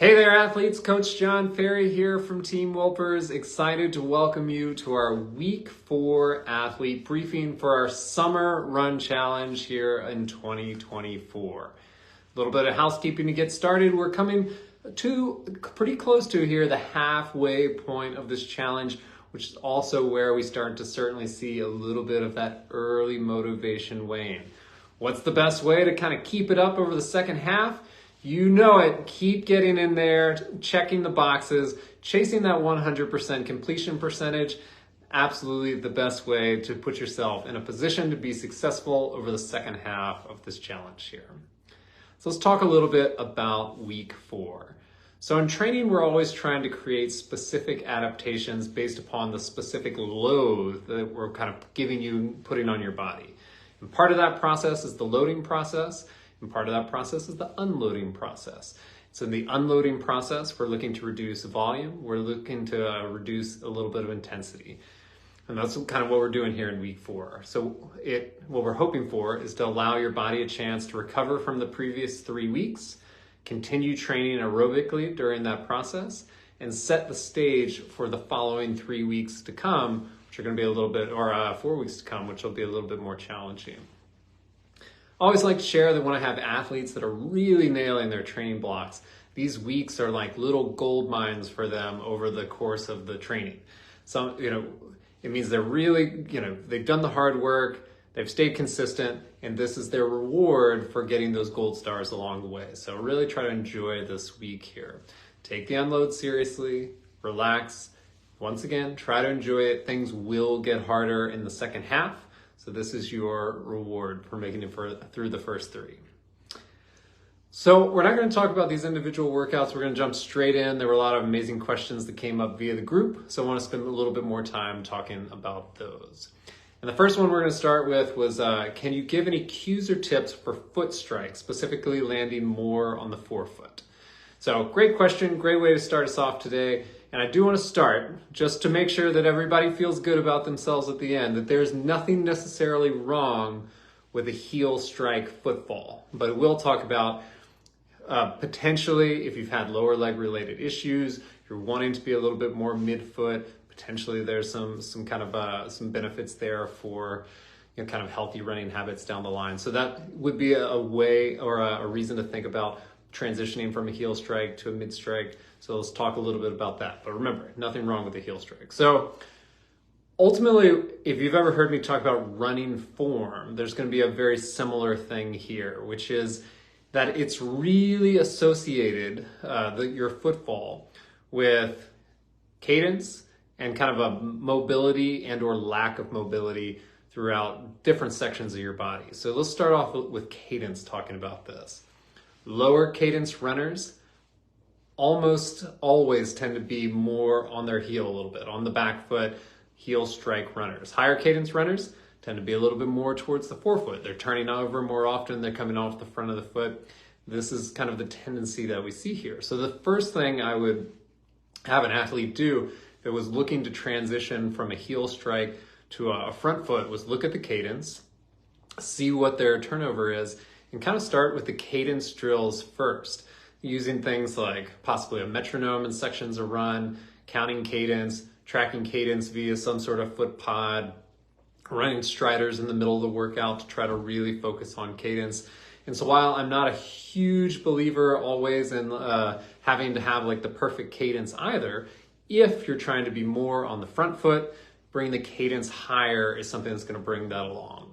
Hey there athletes, Coach John Ferry here from Team Wolpers. Excited to welcome you to our week 4 athlete briefing for our summer run challenge here in 2024. A little bit of housekeeping to get started. We're coming to pretty close to here the halfway point of this challenge, which is also where we start to certainly see a little bit of that early motivation wane. What's the best way to kind of keep it up over the second half? You know it. Keep getting in there, checking the boxes, chasing that 100% completion percentage. Absolutely the best way to put yourself in a position to be successful over the second half of this challenge here. So let's talk a little bit about week 4. So in training, we're always trying to create specific adaptations based upon the specific load that we're kind of putting on your body. And part of that process is the loading process. And part of that process is the unloading process. So in the unloading process, we're looking to reduce volume. We're looking to reduce a little bit of intensity. And that's kind of what we're doing here in week 4. So what we're hoping for is to allow your body a chance to recover from the previous 3 weeks, continue training aerobically during that process, and set the stage for the following 3 weeks to come, which are going to be a little bit, or 4 weeks to come, which will be a little bit more challenging. I always like to share that when I have athletes that are really nailing their training blocks, these weeks are like little gold mines for them over the course of the training. So, it means they're really, they've done the hard work, they've stayed consistent, and this is their reward for getting those gold stars along the way. So really try to enjoy this week here. Take the unload seriously, relax. Once again, try to enjoy it. Things will get harder in the second half. So this is your reward for making it through the first 3. So we're not going to talk about these individual workouts. We're going to jump straight in. There were a lot of amazing questions that came up via the group. So I want to spend a little bit more time talking about those. And the first one we're going to start with was, can you give any cues or tips for foot strikes, specifically landing more on the forefoot? So great question, great way to start us off today. And I do want to start just to make sure that everybody feels good about themselves at the end, that there's nothing necessarily wrong with a heel strike footfall. But we'll talk about potentially if you've had lower leg related issues, you're wanting to be a little bit more midfoot, potentially there's some kind of some benefits there for kind of healthy running habits down the line. So that would be a way or a reason to think about transitioning from a heel strike to a mid strike. So let's talk a little bit about that. But remember, nothing wrong with a heel strike. So ultimately, if you've ever heard me talk about running form, there's going to be a very similar thing here, which is that it's really associated, your footfall, with cadence and kind of a mobility and or lack of mobility throughout different sections of your body. So let's start off with cadence, talking about this. Lower cadence runners almost always tend to be more on their heel a little bit, on the back foot, heel strike runners. Higher cadence runners tend to be a little bit more towards the forefoot. They're turning over more often, they're coming off the front of the foot. This is kind of the tendency that we see here. So the first thing I would have an athlete do if it was looking to transition from a heel strike to a front foot was look at the cadence, see what their turnover is, and kind of start with the cadence drills first, using things like possibly a metronome in sections of run, counting cadence, tracking cadence via some sort of foot pod, running striders in the middle of the workout to try to really focus on cadence. And so while I'm not a huge believer always in having to have like the perfect cadence either, if you're trying to be more on the front foot, bringing the cadence higher is something that's going to bring that along.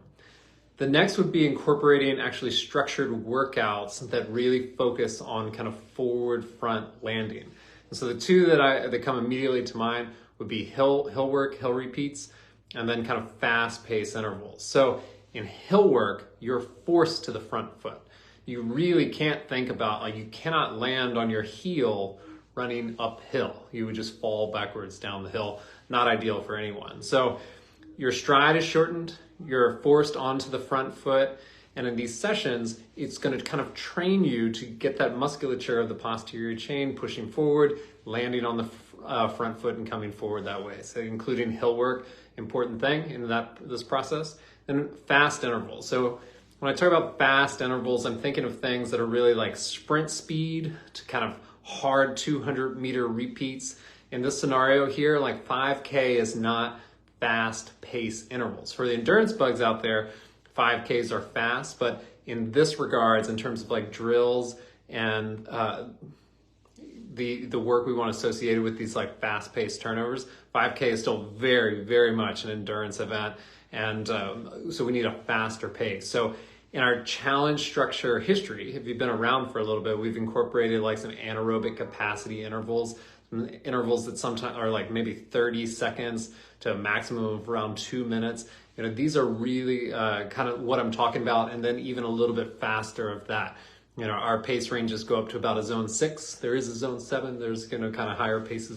The next would be incorporating actually structured workouts that really focus on kind of forward front landing. And so the two that come immediately to mind would be hill work, hill repeats, and then kind of fast pace intervals. So in hill work, you're forced to the front foot. You really can't think about, you cannot land on your heel running uphill. You would just fall backwards down the hill. Not ideal for anyone. So your stride is shortened, you're forced onto the front foot, and in these sessions, it's going to kind of train you to get that musculature of the posterior chain pushing forward, landing on the front foot and coming forward that way. So including hill work, important thing in this process. Then fast intervals. So when I talk about fast intervals, I'm thinking of things that are really like sprint speed to kind of hard 200-meter repeats. In this scenario here, like 5K is not fast pace intervals. For the endurance bugs out there, 5Ks are fast, but in this regards, in terms of like drills and the work we want associated with these like fast paced turnovers, 5K is still very, very much an endurance event. And so we need a faster pace. So in our challenge structure history, if you've been around for a little bit, we've incorporated like some anaerobic capacity intervals that sometimes are like maybe 30 seconds to a maximum of around 2 minutes. You know, these are really kind of what I'm talking about, and then even a little bit faster of that. You know, our pace ranges go up to about a zone 6. There is a zone 7. There's kind of higher pace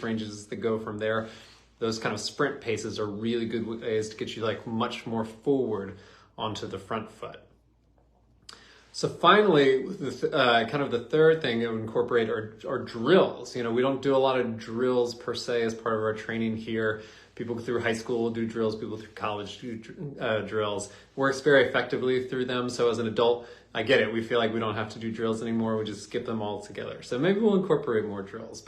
ranges that go from there. Those kind of sprint paces are really good ways to get you like much more forward onto the front foot. So finally, kind of the third thing that would incorporate are drills. You know, we don't do a lot of drills per se as part of our training here. People through high school will do drills, people through college do drills. Works very effectively through them. So as an adult, I get it. We feel like we don't have to do drills anymore. We just skip them all together. So maybe we'll incorporate more drills.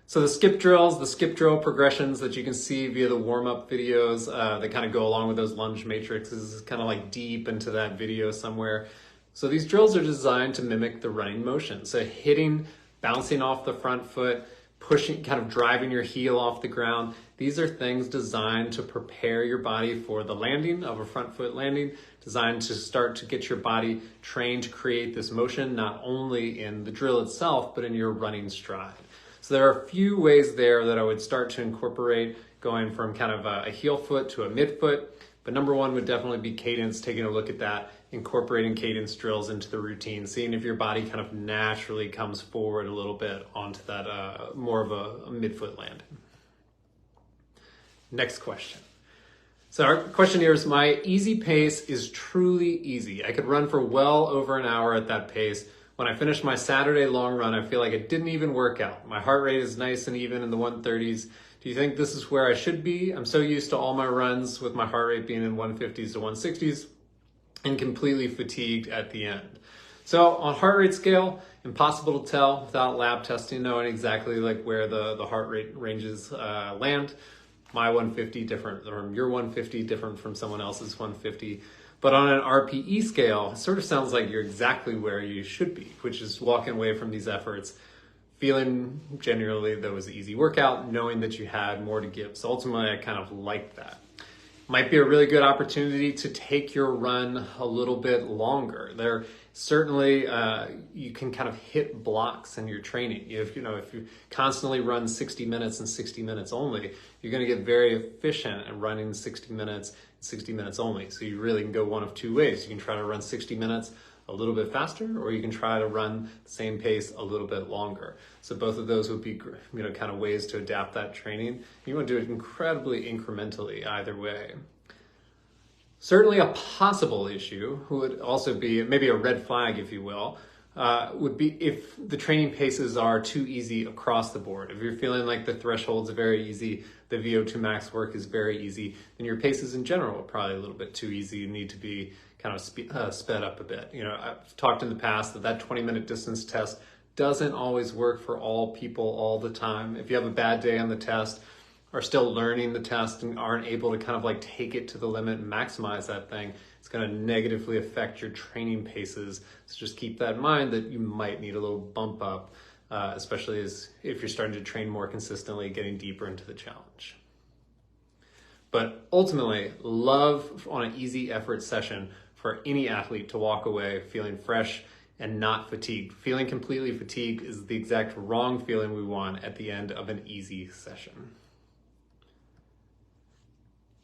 So the skip drills, the skip drill progressions that you can see via the warm-up videos that kind of go along with those lunge matrices, kind of like deep into that video somewhere. So these drills are designed to mimic the running motion. So hitting, bouncing off the front foot, pushing, kind of driving your heel off the ground. These are things designed to prepare your body for the landing of a front foot landing, designed to start to get your body trained to create this motion, not only in the drill itself, but in your running stride. So there are a few ways there that I would start to incorporate, going from kind of a heel foot to a midfoot. But number one would definitely be cadence, taking a look at that, incorporating cadence drills into the routine, seeing if your body kind of naturally comes forward a little bit onto that more of a midfoot landing. Next question. So our question here is, my easy pace is truly easy. I could run for well over an hour at that pace. When I finish my Saturday long run, I feel like it didn't even work out. My heart rate is nice and even in the 130s. Do you think this is where I should be? I'm so used to all my runs with my heart rate being in 150s to 160s and completely fatigued at the end. So on heart rate scale, impossible to tell without lab testing, knowing exactly like where the heart rate ranges land. My 150 different from your 150, different from someone else's 150. But on an RPE scale, it sort of sounds like you're exactly where you should be, which is walking away from these efforts feeling generally that was an easy workout, knowing that you had more to give. So ultimately, I kind of like that. Might be a really good opportunity to take your run a little bit longer. There certainly, you can kind of hit blocks in your training. If you constantly run 60 minutes and 60 minutes only, you're going to get very efficient at running 60 minutes only. So you really can go one of two ways. You can try to run 60 minutes a little bit faster, or you can try to run the same pace a little bit longer. So both of those would be, kind of ways to adapt that training. You want to do it incredibly incrementally either way. Certainly a possible issue would also be, maybe a red flag, if you will, would be if the training paces are too easy across the board. If you're feeling like the threshold's very easy, the VO2 max work is very easy, then your paces in general are probably a little bit too easy. You need to be kind of sped up a bit. I've talked in the past that 20-minute distance test doesn't always work for all people all the time. If you have a bad day on the test, are still learning the test and aren't able to kind of like take it to the limit and maximize that thing, it's going to negatively affect your training paces. So just keep that in mind, that you might need a little bump up, especially if you're starting to train more consistently, getting deeper into the challenge. But ultimately, love on an easy effort session for any athlete to walk away feeling fresh and not fatigued. Feeling completely fatigued is the exact wrong feeling we want at the end of an easy session.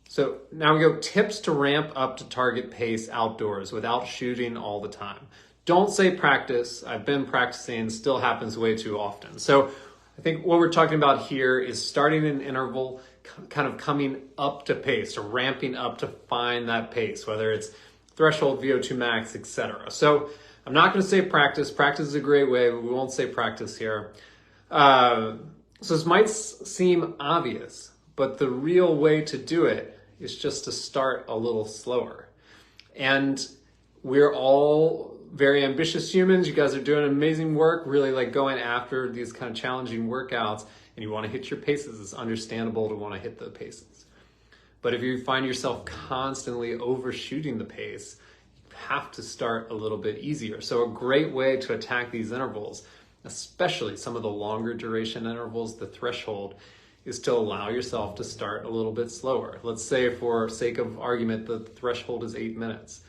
So now we go, tips to ramp up to target pace outdoors without shooting all the time. Don't say practice. I've been practicing, still happens way too often. So I think what we're talking about here is starting an interval, kind of coming up to pace, or ramping up to find that pace, whether it's threshold, VO2 max, etc. So I'm not going to say practice. Practice is a great way, but we won't say practice here. So this might seem obvious, but the real way to do it is just to start a little slower. And we're all very ambitious humans. You guys are doing amazing work, really like going after these kind of challenging workouts, and you want to hit your paces. It's understandable to want to hit the paces. But if you find yourself constantly overshooting the pace, you have to start a little bit easier. So a great way to attack these intervals, especially some of the longer duration intervals, the threshold, is to allow yourself to start a little bit slower. Let's say, for sake of argument, the threshold is 8 minutes.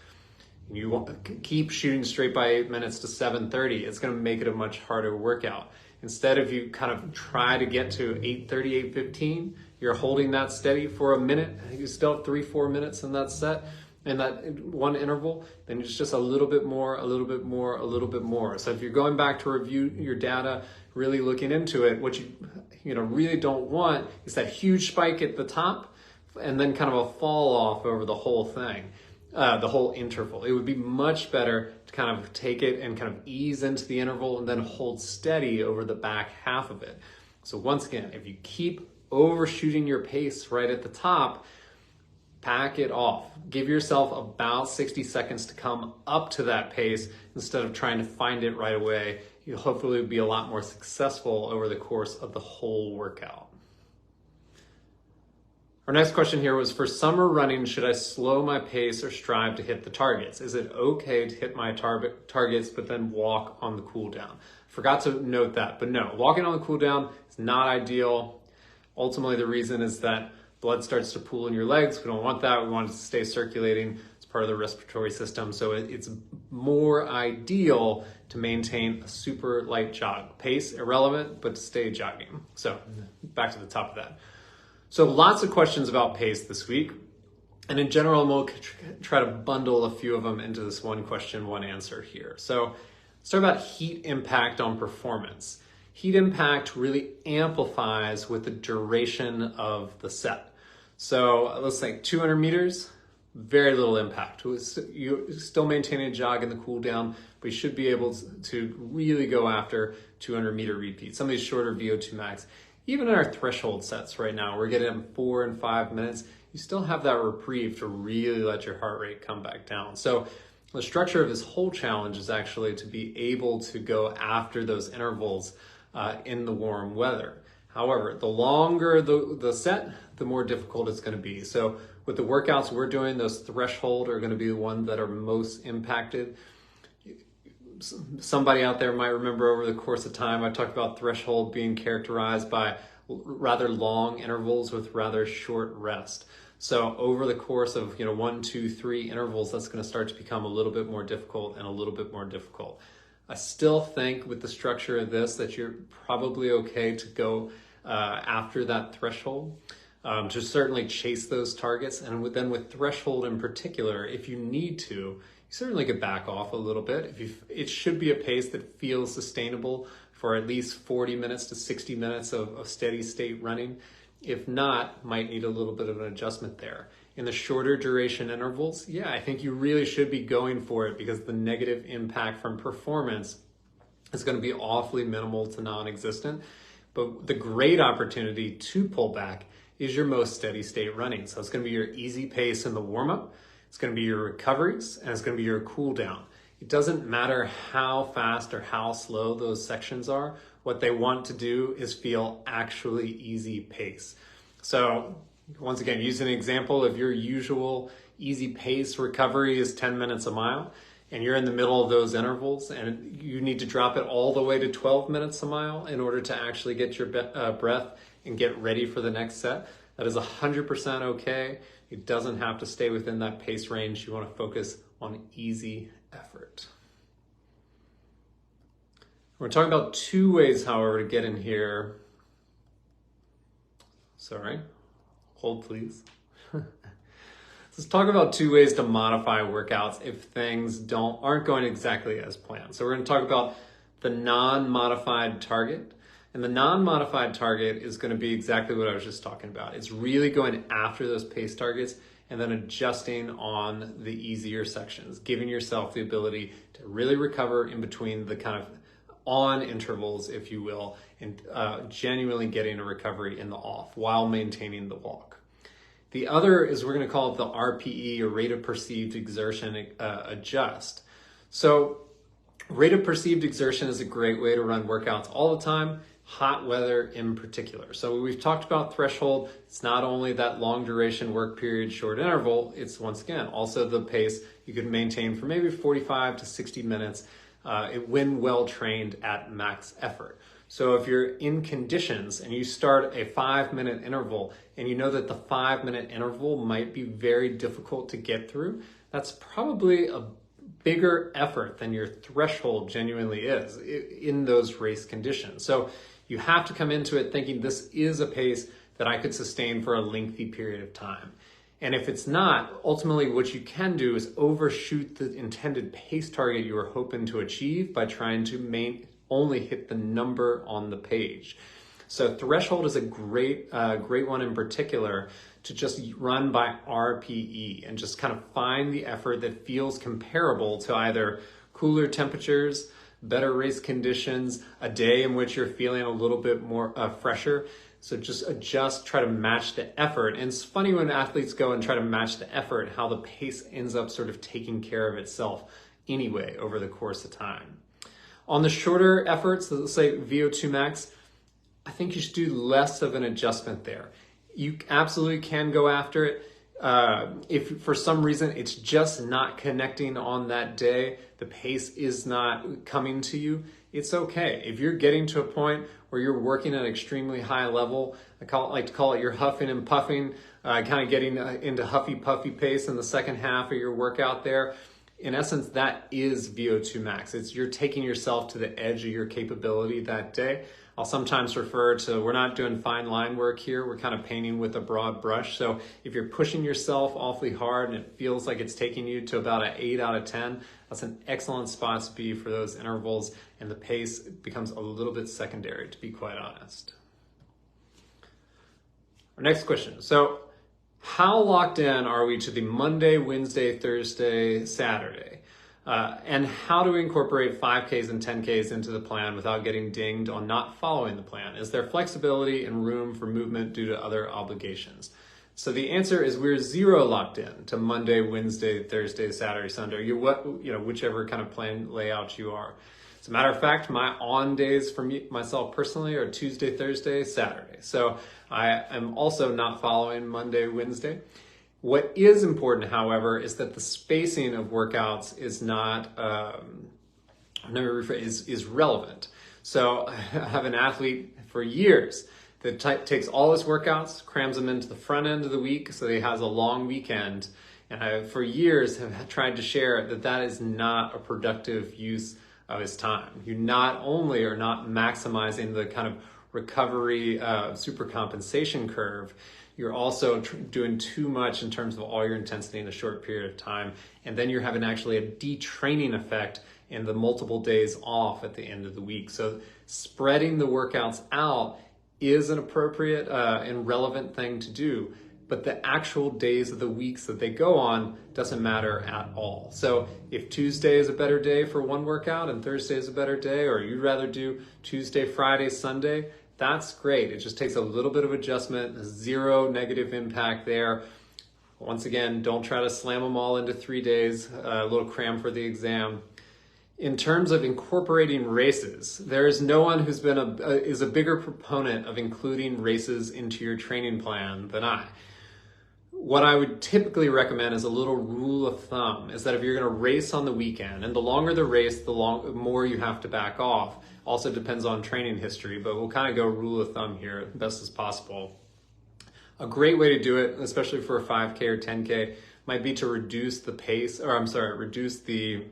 You want to keep shooting straight by 8 minutes to 7:30. It's going to make it a much harder workout. Instead, if you kind of try to get to 8:30, 8:15, you're holding that steady for a minute. You still have 3-4 minutes in that set, in that one interval. Then it's just a little bit more, a little bit more, a little bit more. So if you're going back to review your data, really looking into it, what you really don't want is that huge spike at the top and then kind of a fall off over the whole thing. The whole interval. It would be much better to kind of take it and kind of ease into the interval and then hold steady over the back half of it. So once again, if you keep overshooting your pace right at the top, back it off. Give yourself about 60 seconds to come up to that pace instead of trying to find it right away. You'll hopefully be a lot more successful over the course of the whole workout. Our next question here was, for summer running, should I slow my pace or strive to hit the targets? Is it okay to hit my targets but then walk on the cool down? Forgot to note that, but no, walking on the cool down is not ideal. Ultimately, the reason is that blood starts to pool in your legs. We don't want that. We want it to stay circulating. It's part of the respiratory system. So it's more ideal to maintain a super light jog. Pace, irrelevant, but stay jogging. So back to the top of that. So lots of questions about pace this week. And in general, we'll try to bundle a few of them into this one question, one answer here. So let's talk about heat impact on performance. Heat impact really amplifies with the duration of the set. So let's say 200 meters, very little impact. You still maintain a jog in the cool down, but you should be able to really go after 200 meter repeats. Some of these shorter VO2 max. Even in our threshold sets right now, we're getting 4 and 5 minutes. You still have that reprieve to really let your heart rate come back down. So the structure of this whole challenge is actually to be able to go after those intervals in the warm weather. However, the longer the set, the more difficult it's going to be. So with the workouts we're doing, those threshold are going to be the ones that are most impacted. Somebody out there might remember over the course of time, I talked about threshold being characterized by rather long intervals with rather short rest. So over the course of 1, 2, 3 intervals, that's going to start to become a little bit more difficult and a little bit more difficult. I still think with the structure of this that you're probably okay to go after that threshold, to certainly chase those targets. And then with threshold in particular, if you need to, you certainly could back off a little bit. It should be a pace that feels sustainable for at least 40 minutes to 60 minutes of steady state running. If not, might need a little bit of an adjustment there. In the shorter duration intervals, yeah, I think you really should be going for it because the negative impact from performance is going to be awfully minimal to non-existent. But the great opportunity to pull back is your most steady state running. So it's going to be your easy pace in the warm-up, it's going to be your recoveries, and it's going to be your cool down. It doesn't matter how fast or how slow those sections are. What they want to do is feel actually easy pace. So once again, use an example of your usual easy pace recovery is 10 minutes a mile, and you're in the middle of those intervals and you need to drop it all the way to 12 minutes a mile in order to actually get your breath and get ready for the next set. That is 100% okay. It doesn't have to stay within that pace range. You want to focus on easy effort. We're talking about 2 ways, however, to get in here. Sorry, hold please. Let's talk about 2 ways to modify workouts if things aren't going exactly as planned. So we're going to talk about the non-modified target. And the non-modified target is going to be exactly what I was just talking about. It's really going after those pace targets and then adjusting on the easier sections, giving yourself the ability to really recover in between the kind of on intervals, if you will, and genuinely getting a recovery in the off while maintaining the walk. The other is we're going to call it the RPE, or rate of perceived exertion adjust. So Rate of perceived exertion is a great way to run workouts all the time, hot weather in particular. So we've talked about threshold. It's not only that long duration work period, short interval, it's once again also the pace you could maintain for maybe 45 to 60 minutes when well trained at max effort. So if you're in conditions and you start a 5-minute interval and you know that the 5-minute interval might be very difficult to get through, that's probably a bigger effort than your threshold genuinely is in those race conditions. So you have to come into it thinking this is a pace that I could sustain for a lengthy period of time. And if it's not, ultimately what you can do is overshoot the intended pace target you were hoping to achieve by trying to only hit the number on the page. So threshold is a great one in particular to just run by RPE and just kind of find the effort that feels comparable to either cooler temperatures, better race conditions, a day in which you're feeling a little bit more fresher. So just adjust, try to match the effort. And it's funny when athletes go and try to match the effort, how the pace ends up sort of taking care of itself anyway over the course of time. On the shorter efforts, let's say VO2 max, I think you should do less of an adjustment there. You absolutely can go after it. If for some reason it's just not connecting on that day, the pace is not coming to you, it's okay. If you're getting to a point where you're working at an extremely high level, like to call it you're huffing and puffing, kind of getting into huffy puffy pace in the second half of your workout there, in essence, that is VO2 max. You're taking yourself to the edge of your capability that day. I'll sometimes refer to, we're not doing fine line work here, we're kind of painting with a broad brush. So if you're pushing yourself awfully hard and it feels like it's taking you to about an 8 out of 10, that's an excellent spot to be for those intervals, and the pace becomes a little bit secondary, to be quite honest. Our next question. So how locked in are we to the Monday, Wednesday, Thursday, Saturday? And how do we incorporate 5Ks and 10Ks into the plan without getting dinged on not following the plan? Is there flexibility and room for movement due to other obligations? So the answer is we're zero locked in to Monday, Wednesday, Thursday, Saturday, Sunday, whichever kind of plan layout you are. As a matter of fact, my on days for myself personally are Tuesday, Thursday, Saturday. So I am also not following Monday, Wednesday. What is important, however, is that the spacing of workouts is not, is relevant. So I have an athlete for years that takes all his workouts, crams them into the front end of the week so that he has a long weekend. And I, for years, have tried to share that that is not a productive use of his time. You not only are not maximizing the kind of recovery supercompensation curve, you're also doing too much in terms of all your intensity in a short period of time. And then you're having actually a detraining effect in the multiple days off at the end of the week. So spreading the workouts out is an appropriate and relevant thing to do, but the actual days of the weeks that they go on doesn't matter at all. So if Tuesday is a better day for one workout and Thursday is a better day, or you'd rather do Tuesday, Friday, Sunday, that's great. It just takes a little bit of adjustment, zero negative impact there. Once again, don't try to slam them all into 3 days, a little cram for the exam. In terms of incorporating races, there is no one who's been is a bigger proponent of including races into your training plan than I. What I would typically recommend as a little rule of thumb is that if you're going to race on the weekend, and the longer the race, the more you have to back off. Also depends on training history, but we'll kind of go rule of thumb here best as possible. A great way to do it, especially for a 5K or 10K, might be to reduce the reduce the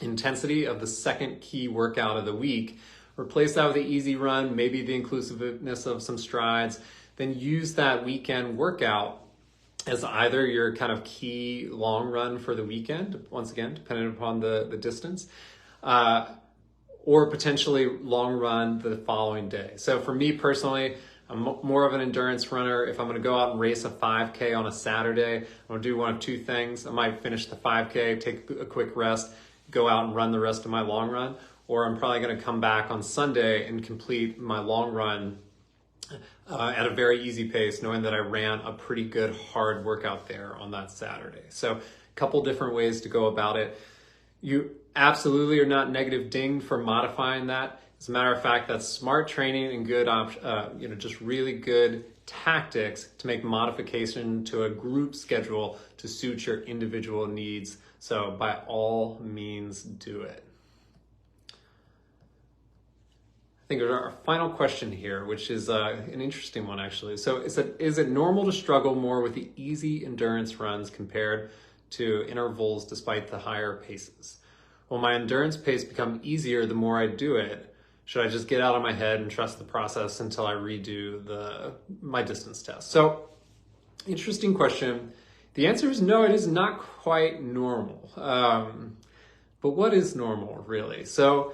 intensity of the second key workout of the week. Replace that with an easy run, maybe the inclusiveness of some strides, then use that weekend workout as either your kind of key long run for the weekend, once again, depending upon the distance, or potentially long run the following day. So for me personally, I'm more of an endurance runner. If I'm gonna go out and race a 5K on a Saturday, I'm gonna do one of two things. I might finish the 5K, take a quick rest, go out and run the rest of my long run, or I'm probably gonna come back on Sunday and complete my long run at a very easy pace, knowing that I ran a pretty good hard workout there on that Saturday. So a couple different ways to go about it. You absolutely are not negative dinged for modifying that. As a matter of fact, that's smart training and good, just really good tactics to make modification to a group schedule to suit your individual needs. So by all means, do it. I think our final question here, which is an interesting one actually. So is it normal to struggle more with the easy endurance runs compared to intervals despite the higher paces? Will my endurance pace become easier the more I do it? Should I just get out of my head and trust the process until I redo my distance test? So, interesting question. The answer is no, it is not quite normal. But what is normal, really? So,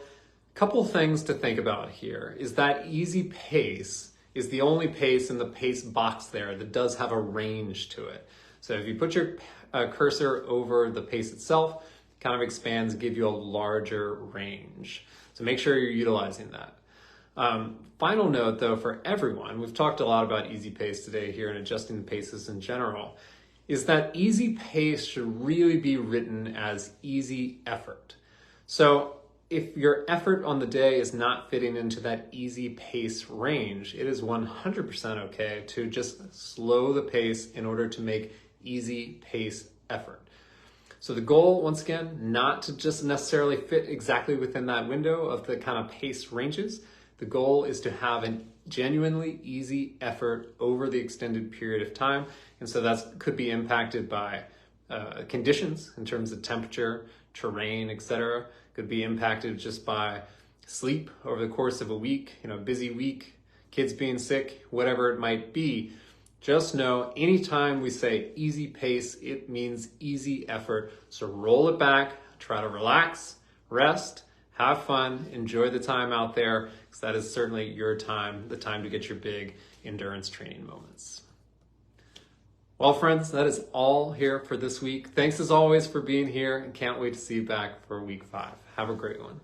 a couple things to think about here is that easy pace is the only pace in the pace box there that does have a range to it. So if you put your cursor over the pace itself, it kind of expands, give you a larger range. So make sure you're utilizing that. Final note though, for everyone, we've talked a lot about easy pace today here and adjusting the paces in general, is that easy pace should really be written as easy effort. So if your effort on the day is not fitting into that easy pace range, it is 100% okay to just slow the pace in order to make easy pace effort. So the goal, once again, not to just necessarily fit exactly within that window of the kind of pace ranges. The goal is to have a genuinely easy effort over the extended period of time. And so that could be impacted by conditions in terms of temperature, terrain, etc. Could be impacted just by sleep over the course of a week, busy week, kids being sick, whatever it might be. Just know anytime we say easy pace, it means easy effort. So roll it back, try to relax, rest, have fun, enjoy the time out there, because that is certainly your time, the time to get your big endurance training moments. Well, friends, that is all here for this week. Thanks as always for being here and can't wait to see you back for week 5. Have a great one.